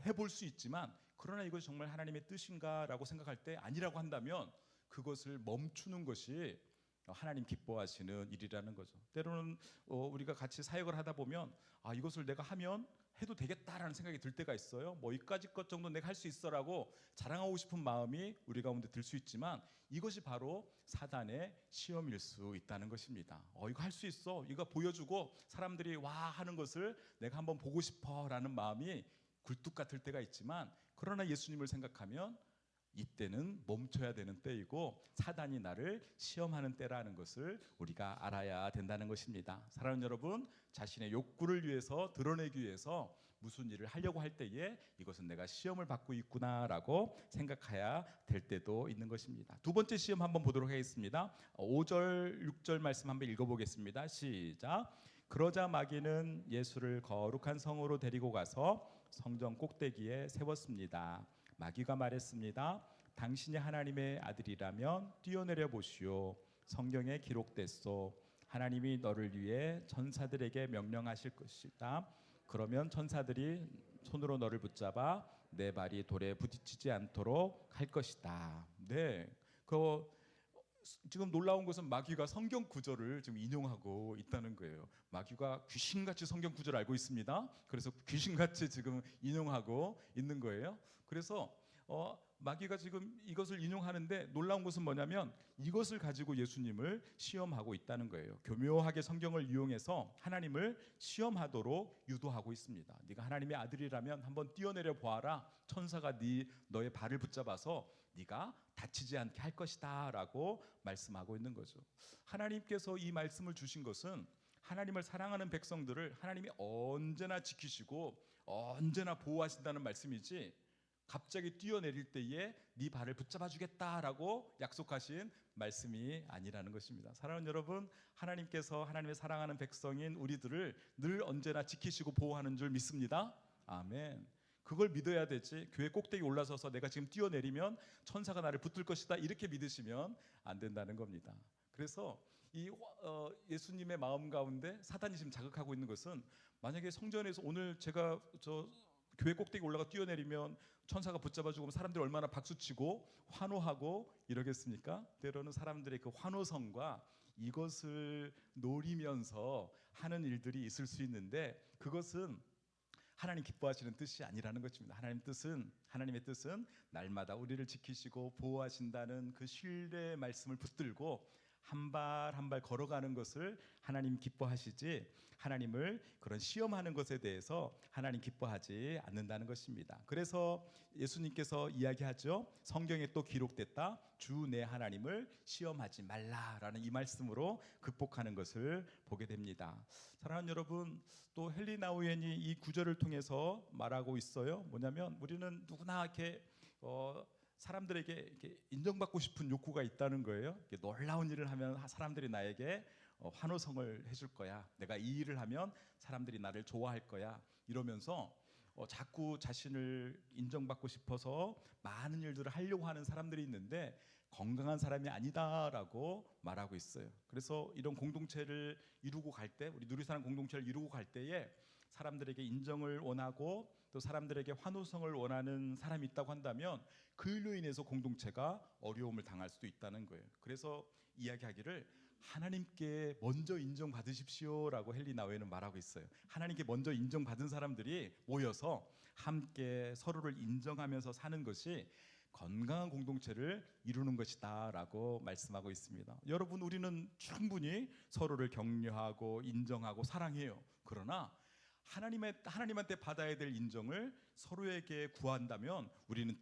해볼 수 있지만 그러나 이것이 정말 하나님의 뜻인가라고 생각할 때 아니라고 한다면 그것을 멈추는 것이 하나님 기뻐하시는 일이라는 거죠. 때로는 우리가 같이 사역을 하다 보면 이것을 내가 하면 해도 되겠다라는 생각이 들 때가 있어요. 뭐 이까짓 것 정도 내가 할 수 있어라고 자랑하고 싶은 마음이 우리 가운데 들 수 있지만 이것이 바로 사단의 시험일 수 있다는 것입니다. 이거 할 수 있어. 이거 보여주고 사람들이 와 하는 것을 내가 한번 보고 싶어라는 마음이 굴뚝 같을 때가 있지만 그러나 예수님을 생각하면 이때는 멈춰야 되는 때이고 사단이 나를 시험하는 때라는 것을 우리가 알아야 된다는 것입니다. 사랑하는 여러분, 자신의 욕구를 위해서 드러내기 위해서 무슨 일을 하려고 할 때에 이것은 내가 시험을 받고 있구나라고 생각해야 될 때도 있는 것입니다. 두 번째 시험 한번 보도록 하겠습니다. 5절 6절 말씀 한번 읽어보겠습니다. 시작. 그러자 마귀는 예수를 거룩한 성으로 데리고 가서 성전 꼭대기에 세웠습니다. 마귀가 말했습니다. 당신이 하나님의 아들이라면 뛰어내려 보시오. 성경에 기록됐소. 하나님이 너를 위해 천사들에게 명령하실 것이다. 그러면 천사들이 손으로 너를 붙잡아 내 발이 돌에 부딪히지 않도록 할 것이다. 네, 지금 놀라운 것은 마귀가 성경 구절을 지금 인용하고 있다는 거예요. 마귀가 귀신같이 성경 구절을 알고 있습니다. 그래서 귀신같이 지금 인용하고 있는 거예요. 그래서 마귀가 지금 이것을 인용하는데 놀라운 것은 뭐냐면 이것을 가지고 예수님을 시험하고 있다는 거예요. 교묘하게 성경을 이용해서 하나님을 시험하도록 유도하고 있습니다. 네가 하나님의 아들이라면 한번 뛰어내려 보아라. 천사가 너의 발을 붙잡아서 네가 다치지 않게 할 것이다 라고 말씀하고 있는 거죠. 하나님께서 이 말씀을 주신 것은 하나님을 사랑하는 백성들을 하나님이 언제나 지키시고 언제나 보호하신다는 말씀이지, 갑자기 뛰어내릴 때에 네 발을 붙잡아 주겠다라고 약속하신 말씀이 아니라는 것입니다. 사랑하는 여러분, 하나님께서 하나님의 사랑하는 백성인 우리들을 늘 언제나 지키시고 보호하는 줄 믿습니다. 아멘. 그걸 믿어야 되지, 교회 꼭대기 올라서서 내가 지금 뛰어내리면 천사가 나를 붙들 것이다 이렇게 믿으시면 안 된다는 겁니다. 그래서 이 예수님의 마음 가운데 사단이 지금 자극하고 있는 것은, 만약에 성전에서 오늘 제가 교회 꼭대기 올라가 뛰어내리면 천사가 붙잡아 주고 사람들이 얼마나 박수치고 환호하고 이러겠습니까? 때로는 사람들의 그 환호성과 이것을 노리면서 하는 일들이 있을 수 있는데, 그것은 하나님 기뻐하시는 뜻이 아니라는 것입니다. 하나님의 뜻은 날마다 우리를 지키시고 보호하신다는 그 신뢰의 말씀을 붙들고 한 발 한 발 걸어가는 것을 하나님 기뻐하시지, 하나님을 그런 시험하는 것에 대해서 하나님 기뻐하지 않는다는 것입니다. 그래서 예수님께서 이야기하죠. 성경에 또 기록됐다. 주 내 하나님을 시험하지 말라라는 이 말씀으로 극복하는 것을 보게 됩니다. 사랑하는 여러분, 또 헨리 나우엔이 이 구절을 통해서 말하고 있어요. 뭐냐면 우리는 누구나 이렇게 사람들에게 이렇게 인정받고 싶은 욕구가 있다는 거예요. 놀라운 일을 하면 사람들이 나에게 환호성을 해줄 거야. 내가 이 일을 하면 사람들이 나를 좋아할 거야. 이러면서 자꾸 자신을 인정받고 싶어서 많은 일들을 하려고 하는 사람들이 있는데 건강한 사람이 아니다라고 말하고 있어요. 그래서 이런 공동체를 이루고 갈 때, 우리 누리사랑 공동체를 이루고 갈 때에 사람들에게 인정을 원하고 또 사람들에게 환호성을 원하는 사람이 있다고 한다면 그 일로 인해서 공동체가 어려움을 당할 수도 있다는 거예요. 그래서 이야기하기를 하나님께 먼저 인정받으십시오라고 헨리 나우엔은 말하고 있어요. 하나님께 먼저 인정받은 사람들이 모여서 함께 서로를 인정하면서 사는 것이 건강한 공동체를 이루는 것이다라고 말씀하고 있습니다. 여러분, 우리는 충분히 서로를 격려하고 인정하고 사랑해요. 그러나 하나님한테 받아야 될 인정을 서로에게 구한다면 우리는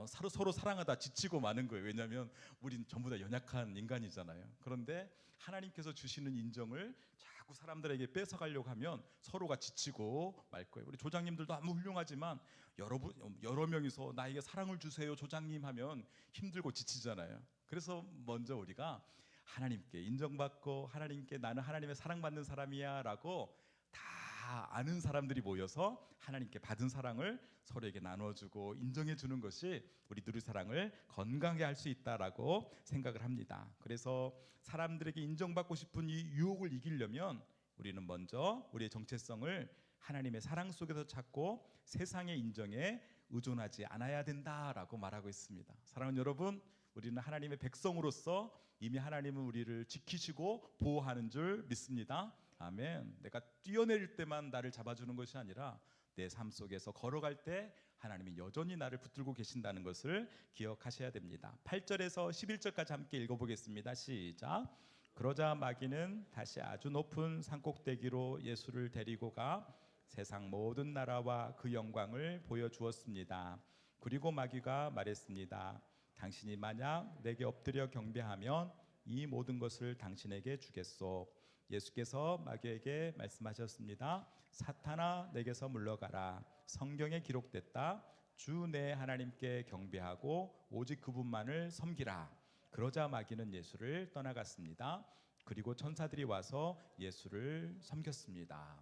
서로 사랑하다 지치고 마는 거예요. 왜냐하면 우린 전부 다 연약한 인간이잖아요. 그런데 하나님께서 주시는 인정을 자꾸 사람들에게 뺏어가려고 하면 서로가 지치고 말 거예요. 우리 조장님들도 아무 훌륭하지만 여러 명이서 나에게 사랑을 주세요 조장님 하면 힘들고 지치잖아요. 그래서 먼저 우리가 하나님께 인정받고 하나님께 나는 하나님의 사랑받는 사람이야 라고 다 아는 사람들이 모여서 하나님께 받은 사랑을 서로에게 나눠주고 인정해주는 것이 우리 누리사랑을 건강하게 할 수 있다라고 생각을 합니다. 그래서 사람들에게 인정받고 싶은 이 유혹을 이기려면 우리는 먼저 우리의 정체성을 하나님의 사랑 속에서 찾고 세상의 인정에 의존하지 않아야 된다라고 말하고 있습니다. 사랑하는 여러분, 우리는 하나님의 백성으로서 이미 하나님은 우리를 지키시고 보호하는 줄 믿습니다. 아멘. 내가 뛰어내릴 때만 나를 잡아주는 것이 아니라 내 삶 속에서 걸어갈 때 하나님이 여전히 나를 붙들고 계신다는 것을 기억하셔야 됩니다. 8절에서 11절까지 함께 읽어보겠습니다. 시작. 그러자 마귀는 다시 아주 높은 산꼭대기로 예수를 데리고 가 세상 모든 나라와 그 영광을 보여주었습니다. 그리고 마귀가 말했습니다. 당신이 만약 내게 엎드려 경배하면 이 모든 것을 당신에게 주겠소. 예수께서 마귀에게 말씀하셨습니다. 사탄아 내게서 물러가라. 성경에 기록됐다. 주 내 하나님께 경배하고 오직 그분만을 섬기라. 그러자 마귀는 예수를 떠나갔습니다. 그리고 천사들이 와서 예수를 섬겼습니다.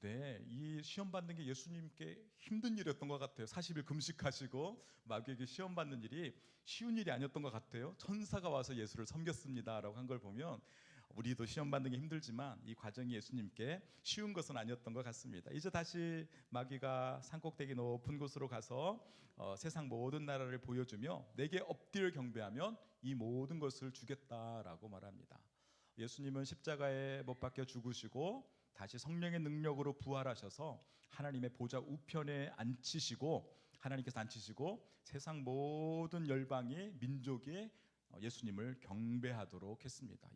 네, 이 시험 받는 게 예수님께 힘든 일이었던 것 같아요. 40일 금식하시고 마귀에게 시험 받는 일이 쉬운 일이 아니었던 것 같아요. 천사가 와서 예수를 섬겼습니다라고 한 걸 보면 우리도 시험 받는 게 힘들지만 이 과정이 예수님께 쉬운 것은 아니었던 것 같습니다. 이제 다시 마귀가 산꼭대기 높은 곳으로 가서 세상 모든 나라를 보여주며 내게 엎드려 경배하면 이 모든 것을 주겠다라고 말합니다. 예수님은 십자가에 못 박혀 죽으시고 다시 성령의 능력으로 부활하셔서 하나님의 보좌 우편에 앉히시고 하나님께서 앉히시고 세상 모든 열방이 민족이 예수님을 경배하도록 했습니다.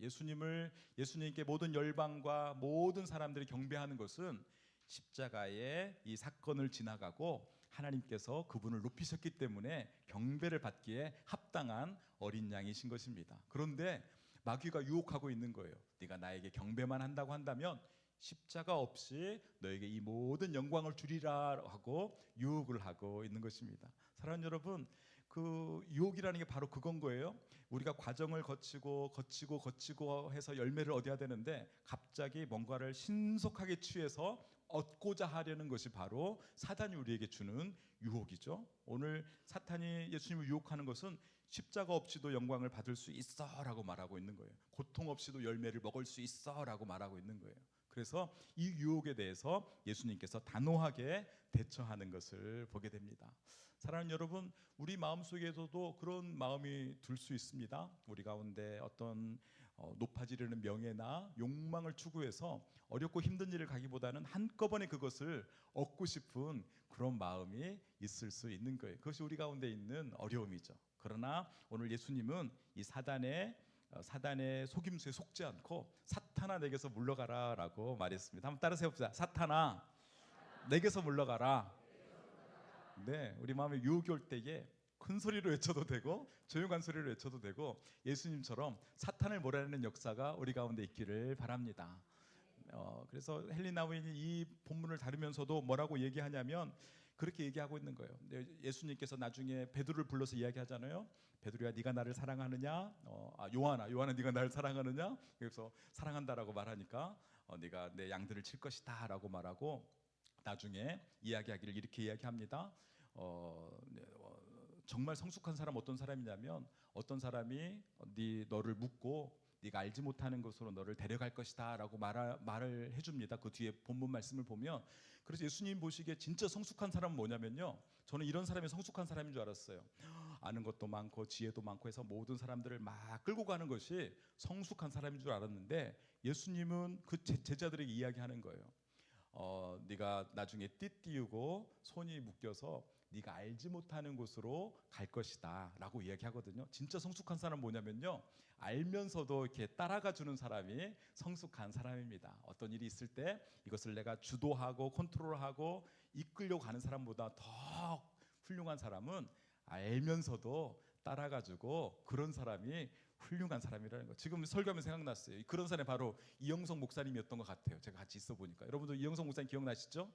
예수님께 모든 열방과 모든 사람들이 경배하는 것은 십자가의 이 사건을 지나가고 하나님께서 그분을 높이셨기 때문에 경배를 받기에 합당한 어린 양이신 것입니다. 그런데 마귀가 유혹하고 있는 거예요. 네가 나에게 경배만 한다고 한다면 십자가 없이 너에게 이 모든 영광을 주리라 하고 유혹을 하고 있는 것입니다. 사랑하는 여러분, 그 유혹이라는 게 바로 그건 거예요. 우리가 과정을 거치고 해서 열매를 얻어야 되는데 갑자기 뭔가를 신속하게 취해서 얻고자 하려는 것이 바로 사단이 우리에게 주는 유혹이죠. 오늘 사탄이 예수님을 유혹하는 것은 십자가 없이도 영광을 받을 수 있어라고 말하고 있는 거예요. 고통 없이도 열매를 먹을 수 있어라고 말하고 있는 거예요. 그래서 이 유혹에 대해서 예수님께서 단호하게 대처하는 것을 보게 됩니다. 사랑하는 여러분, 우리 마음속에서도 그런 마음이 들 수 있습니다. 우리 가운데 어떤 높아지려는 명예나 욕망을 추구해서 어렵고 힘든 일을 가기보다는 한꺼번에 그것을 얻고 싶은 그런 마음이 있을 수 있는 거예요. 그것이 우리 가운데 있는 어려움이죠. 그러나 오늘 예수님은 이 사단의 속임수에 속지 않고 사탄아 내게서 물러가라라고 말했습니다. 한번 따라서 해봅시다. 사탄아 내게서 물러가라. 네, 우리 마음에 유혹이 올 때에 큰 소리로 외쳐도 되고 조용한 소리로 외쳐도 되고 예수님처럼 사탄을 몰아내는 역사가 우리 가운데 있기를 바랍니다. 그래서 헬리나 부인이 이 본문을 다루면서도 뭐라고 얘기하냐면 그렇게 얘기하고 있는 거예요. 예수님께서 나중에 베드로를 불러서 이야기하잖아요. 베드로야 네가 나를 사랑하느냐? 요한아 네가 나를 사랑하느냐? 그래서 사랑한다라고 말하니까 네가 내 양들을 칠 것이다라고 말하고 나중에 이야기하기를 이렇게 이야기합니다. 정말 성숙한 사람 어떤 사람이냐면 어떤 사람이 너를 묻고 네가 알지 못하는 것으로 너를 데려갈 것이다라고 말을 해줍니다. 그 뒤에 본문 말씀을 보면 그래서 예수님 보시기에 진짜 성숙한 사람은 뭐냐면요. 저는 이런 사람이 성숙한 사람인 줄 알았어요. 아는 것도 많고 지혜도 많고 해서 모든 사람들을 막 끌고 가는 것이 성숙한 사람인 줄 알았는데 예수님은 그 제자들에게 이야기하는 거예요. 네가 나중에 띠띠우고 손이 묶여서 네가 알지 못하는 곳으로 갈 것이다 라고 이야기하거든요. 진짜 성숙한 사람은 뭐냐면요, 알면서도 이렇게 따라가 주는 사람이 성숙한 사람입니다. 어떤 일이 있을 때 이것을 내가 주도하고 컨트롤하고 이끌려고 가는 사람보다 더 훌륭한 사람은 알면서도 따라가지고 그런 사람이 훌륭한 사람이라는 거. 지금 설교하면 생각났어요. 그런 사람이 바로 이영석 목사님이었던 것 같아요. 제가 같이 있어 보니까. 여러분들 이영석 목사님 기억나시죠?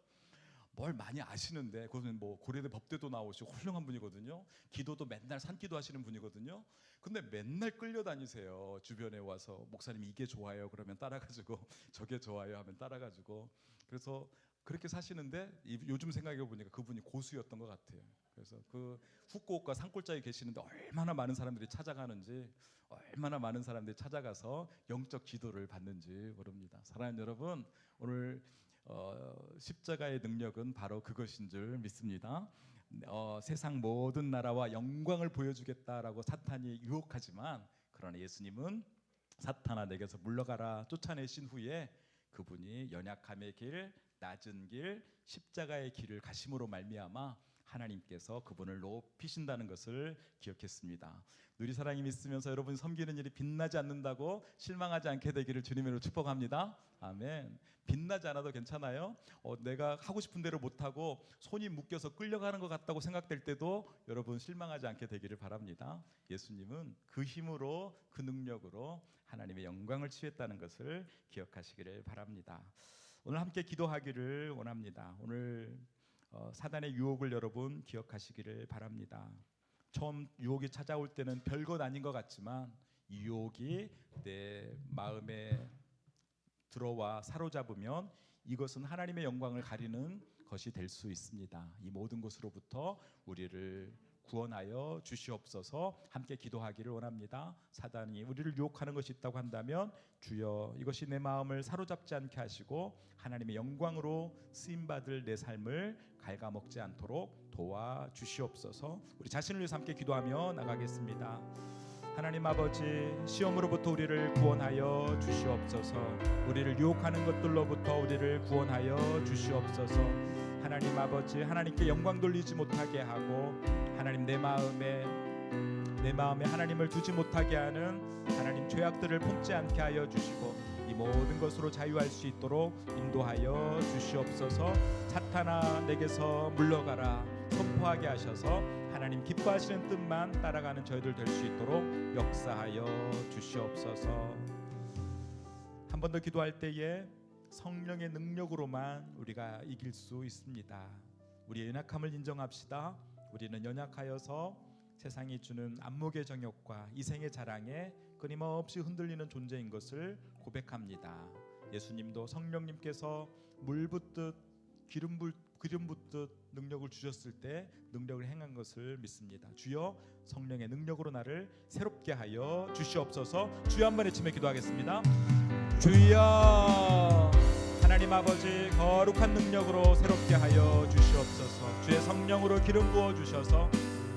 뭘 많이 아시는데 그분은 뭐 고려대 법대도 나오시고 훌륭한 분이거든요. 기도도 맨날 산기도 하시는 분이거든요. 근데 맨날 끌려다니세요. 주변에 와서 목사님 이게 좋아요 그러면 따라가지고 저게 좋아요 하면 따라가지고 그래서 그렇게 사시는데 요즘 생각해 보니까 그분이 고수였던 것 같아요. 그래서 그 후쿠오카 산골짜기에 계시는데 얼마나 많은 사람들이 찾아가는지 얼마나 많은 사람들이 찾아가서 영적 기도를 받는지 모릅니다. 사랑하는 여러분, 오늘 십자가의 능력은 바로 그것인 줄 믿습니다. 세상 모든 나라와 영광을 보여주겠다라고 사탄이 유혹하지만 그러나 예수님은 사탄아 내게서 물러가라 쫓아내신 후에 그분이 연약함의 길, 낮은 길, 십자가의 길을 가심으로 말미암아 하나님께서 그분을 높이신다는 것을 기억했습니다. 누리사랑이 있으면서 여러분 섬기는 일이 빛나지 않는다고 실망하지 않게 되기를 주님으로 축복합니다. 아멘. 빛나지 않아도 괜찮아요. 내가 하고 싶은 대로 못하고 손이 묶여서 끌려가는 것 같다고 생각될 때도 여러분 실망하지 않게 되기를 바랍니다. 예수님은 그 힘으로 그 능력으로 하나님의 영광을 취했다는 것을 기억하시기를 바랍니다. 오늘 함께 기도하기를 원합니다. 오늘 사단의 유혹을 여러분 기억하시기를 바랍니다. 처음 유혹이 찾아올 때는 별것 아닌 것 같지만 이 유혹이 내 마음에 들어와 사로잡으면 이것은 하나님의 영광을 가리는 것이 될 수 있습니다. 이 모든 것으로부터 우리를 구원하여 주시옵소서. 함께 기도하기를 원합니다. 사단이 우리를 유혹하는 것이 있다고 한다면 주여 이것이 내 마음을 사로잡지 않게 하시고 하나님의 영광으로 쓰임받을 내 삶을 갉아먹지 않도록 도와주시옵소서. 우리 자신을 위해서 함께 기도하며 나가겠습니다. 하나님 아버지, 시험으로부터 우리를 구원하여 주시옵소서. 우리를 유혹하는 것들로부터 우리를 구원하여 주시옵소서. 하나님 아버지, 하나님께 영광 돌리지 못하게 하고 하나님 내 마음에 하나님을 두지 못하게 하는 하나님 죄악들을 품지 않게 하여 주시고 이 모든 것으로 자유할 수 있도록 인도하여 주시옵소서. 사탄아 내게서 물러가라 선포하게 하셔서 하나님 기뻐하시는 뜻만 따라가는 저희들 될 수 있도록 역사하여 주시옵소서. 한 번 더 기도할 때에 성령의 능력으로만 우리가 이길 수 있습니다. 우리의 연약함을 인정합시다. 우리는 연약하여서 세상이 주는 안목의 정욕과 이생의 자랑에 끊임없이 흔들리는 존재인 것을 고백합니다. 예수님도 성령님께서 물 붓듯 기름 붓듯 능력을 주셨을 때 능력을 행한 것을 믿습니다. 주여 성령의 능력으로 나를 새롭게 하여 주시옵소서. 주여 한번 외치며 기도하겠습니다. 주여 하나님 아버지 거룩한 능력으로 새롭게 하여 주시옵소서. 주의 성령으로 기름 부어 주셔서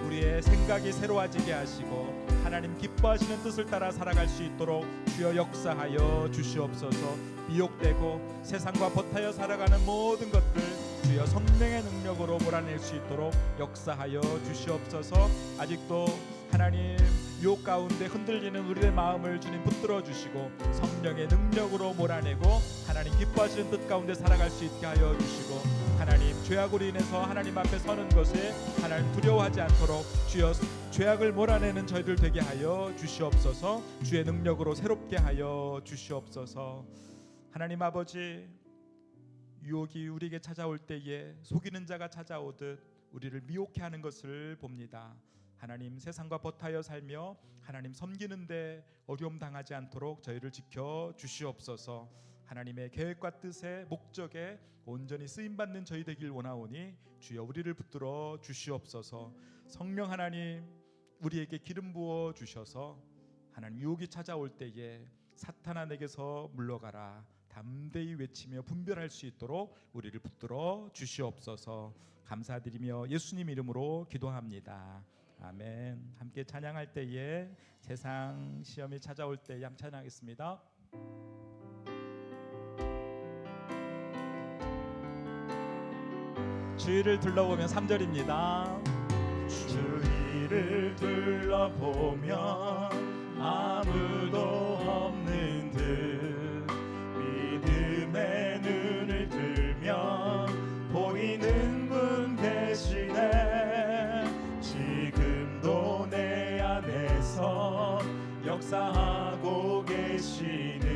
우리의 생각이 새로워지게 하시고 하나님 기뻐하시는 뜻을 따라 살아갈 수 있도록 주여 역사하여 주시옵소서. 미혹되고 세상과 버타여 살아가는 모든 것들 주여 성령의 능력으로 몰아낼 수 있도록 역사하여 주시옵소서. 아직도 하나님 유혹 가운데 흔들리는 우리의 마음을 주님 붙들어 주시고 성령의 능력으로 몰아내고 하나님 기뻐하시는 뜻 가운데 살아갈 수 있게 하여 주시고 하나님 죄악으로 인해서 하나님 앞에 서는 것에 하나님 두려워하지 않도록 주여 죄악을 몰아내는 저희들 되게 하여 주시옵소서. 주의 능력으로 새롭게 하여 주시옵소서. 하나님 아버지, 유혹이 우리에게 찾아올 때에 속이는 자가 찾아오듯 우리를 미혹해 하는 것을 봅니다. 하나님 세상과 버타여 살며 하나님 섬기는데 어려움 당하지 않도록 저희를 지켜 주시옵소서. 하나님의 계획과 뜻에 목적에 온전히 쓰임받는 저희 되길 원하오니 주여 우리를 붙들어 주시옵소서. 성령 하나님 우리에게 기름 부어 주셔서 하나님 유혹이 찾아올 때에 사탄아 내게서 물러가라 담대히 외치며 분별할 수 있도록 우리를 붙들어 주시옵소서. 감사드리며 예수님 이름으로 기도합니다. 아멘. 함께 찬양할 때에 세상 시험이 찾아올 때에 함께 찬양하겠습니다. 주위를 둘러보면 3절입니다. 주위를 둘러보면 아무도 없는 듯 믿음의 눈을 들면 보이는 분 계시네. 지금도 내 안에서 역사하고 계시는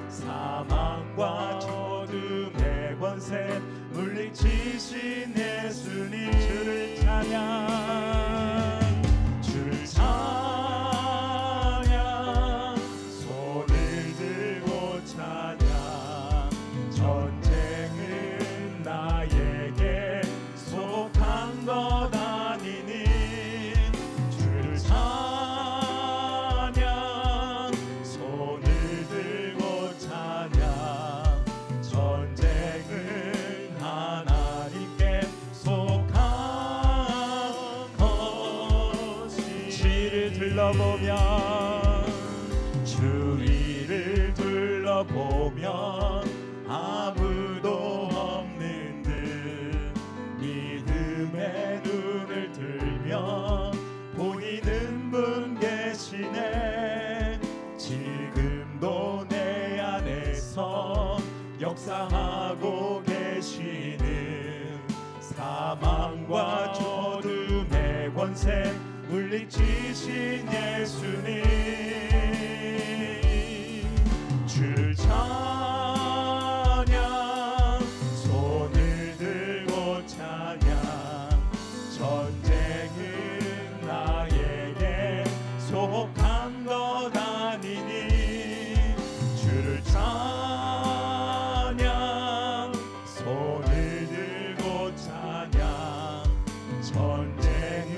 사망과 어둠의 권세 물리치신 예수님. 주를 찬양 주를 찬양 손을 들고 찬양. 전쟁은 나에게 속한 것 아니니 주를 찬양 손을 들고 찬양. 전쟁은 하나님께 속한 것이. 주위를 둘러보면 주위를 둘러보면 아무도 없는 듯 믿음의 권세 물리치신 예수님 주를 찬양 손을 들고 찬양 전쟁은 나에게 속한 것 아니니 주를 찬양 손을 들고 찬양 전쟁은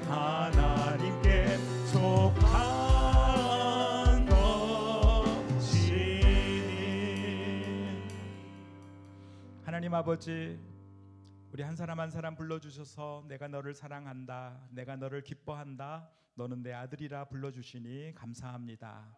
하나님께 속한 것이니. 하나님 아버지, 우리 한 사람 한 사람 불러주셔서 내가 너를 사랑한다, 내가 너를 기뻐한다, 너는 내 아들이라 불러주시니 감사합니다.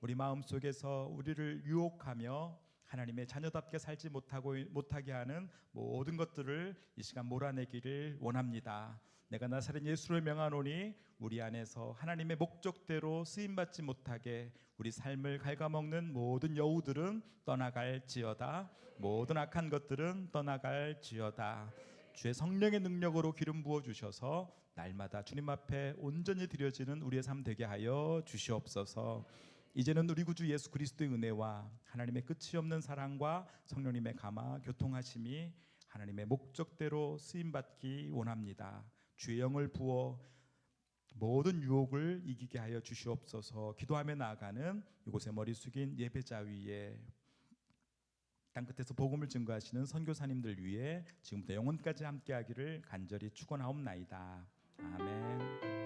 우리 마음속에서 우리를 유혹하며 하나님의 자녀답게 살지 못하게 하는 모든 것들을 이 시간 몰아내기를 원합니다. 내가 나사렛 예수를 명하노니 우리 안에서 하나님의 목적대로 쓰임받지 못하게 우리 삶을 갉아먹는 모든 여우들은 떠나갈지어다. 모든 악한 것들은 떠나갈지어다. 주의 성령의 능력으로 기름 부어 주셔서 날마다 주님 앞에 온전히 드려지는 우리의 삶 되게 하여 주시옵소서. 이제는 우리 구주 예수 그리스도의 은혜와 하나님의 끝이 없는 사랑과 성령님의 감화 교통하심이 하나님의 목적대로 쓰임받기 원합니다. 주의 영을 부어 모든 유혹을 이기게 하여 주시옵소서. 기도하며 나아가는 이곳에 머리 숙인 예배자 위에 땅끝에서 복음을 증거하시는 선교사님들 위해 지금부터 영원까지 함께하기를 간절히 축원하옵나이다. 아멘.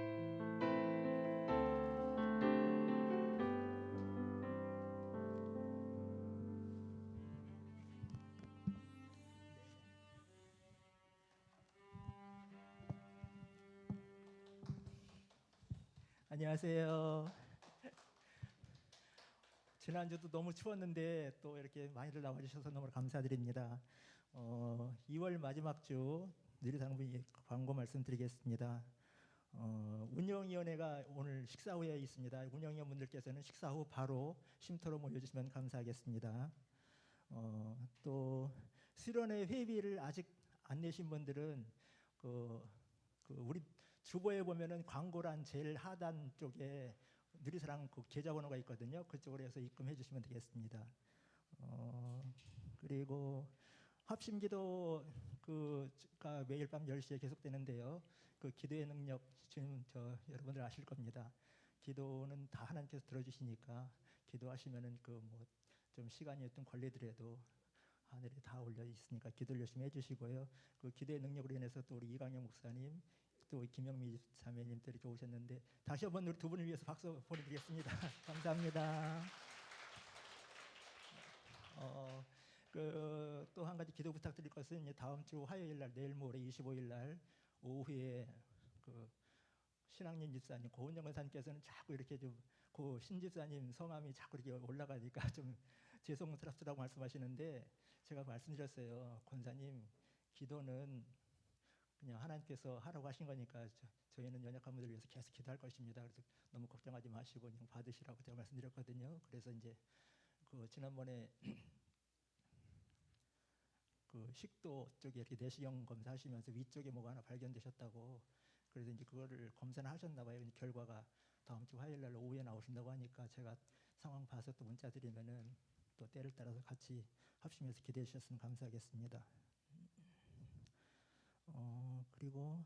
안녕하세요. 지난주도 너무 추웠는데 또 이렇게 많이들 나와주셔서 너무 감사드립니다. 2월 마지막 주 누리사랑부 광고 말씀드리겠습니다. 운영위원회가 오늘 식사 후에 있습니다. 운영위원분들께서는 식사 후 바로 쉼터로 모여주시면 감사하겠습니다. 또 수련회 회비를 아직 안 내신 분들은 우리 주보에 보면은 광고란 제일 하단 쪽에 누리사랑 그 계좌번호가 있거든요. 그쪽으로 해서 입금해 주시면 되겠습니다. 그리고 합심기도가 매일 밤 10시에 계속되는데요. 그 기도의 능력 지금 여러분들 아실 겁니다. 기도는 다 하나님께서 들어주시니까 기도하시면은 좀 시간이 좀 걸리더라도 하늘에 다 올려 있으니까 기도를 열심히 해주시고요. 그 기도의 능력으로 인해서 또 우리 이광영 목사님 또 김영미 자매님들이 이렇게 오셨는데 다시 한번 우리 두 분을 위해서 박수 보내드리겠습니다. 감사합니다. 또 한 가지 기도 부탁드릴 것은 이제 다음 주 화요일 날 내일 모레 25일 날 오후에 신앙님 집사님 고은영 권사님께서는 자꾸 이렇게 그 신집사님 성함이 자꾸 이렇게 올라가니까 좀 죄송스럽다고 말씀하시는데 제가 말씀드렸어요. 권사님 기도는 그냥 하나님께서 하라고 하신 거니까 저희는 연약한 분들을 위해서 계속 기도할 것입니다. 그래서 너무 걱정하지 마시고 그냥 받으시라고 제가 말씀드렸거든요. 그래서 이제 지난번에 식도 쪽에 이렇게 내시경 검사하시면서 위쪽에 뭐가 하나 발견되셨다고 그래서 이제 그거를 검사를 하셨나 봐요. 결과가 다음 주 화요일 날 오후에 나오신다고 하니까 제가 상황 봐서 또 문자 드리면은 또 때를 따라서 같이 합심해서 기대해 주셨으면 감사하겠습니다. 그리고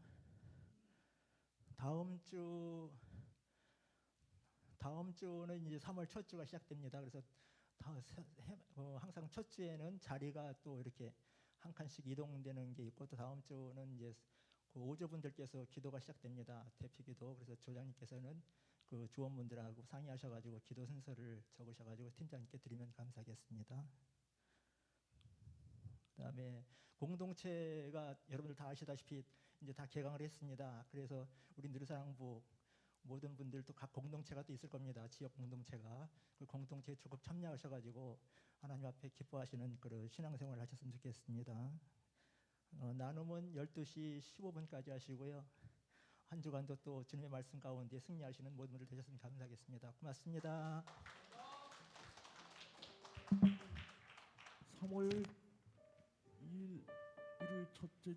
다음 주는 이제 3월 첫 주가 시작됩니다. 그래서 항상 첫 주에는 자리가 또 이렇게 한 칸씩 이동되는 게 있고 또 다음 주는 이제 그 오조분들께서 기도가 시작됩니다. 대피기도. 그래서 조장님께서는 그 주원분들하고 상의하셔가지고 기도 순서를 적으셔가지고 팀장님께 드리면 감사하겠습니다. 그다음에 공동체가 여러분들 다 아시다시피 이제 다 개강을 했습니다. 그래서 우리 누리사랑부 모든 분들도 각 공동체가 또 있을 겁니다. 지역 공동체가 그 공동체에 적극 참여하셔가지고 하나님 앞에 기뻐하시는 그런 신앙생활을 하셨으면 좋겠습니다. 나눔은 12시 15분까지 하시고요. 한 주간도 또 주님의 말씀 가운데 승리하시는 모든 분들 되셨으면 감사하겠습니다. 고맙습니다. 3월 1일 첫째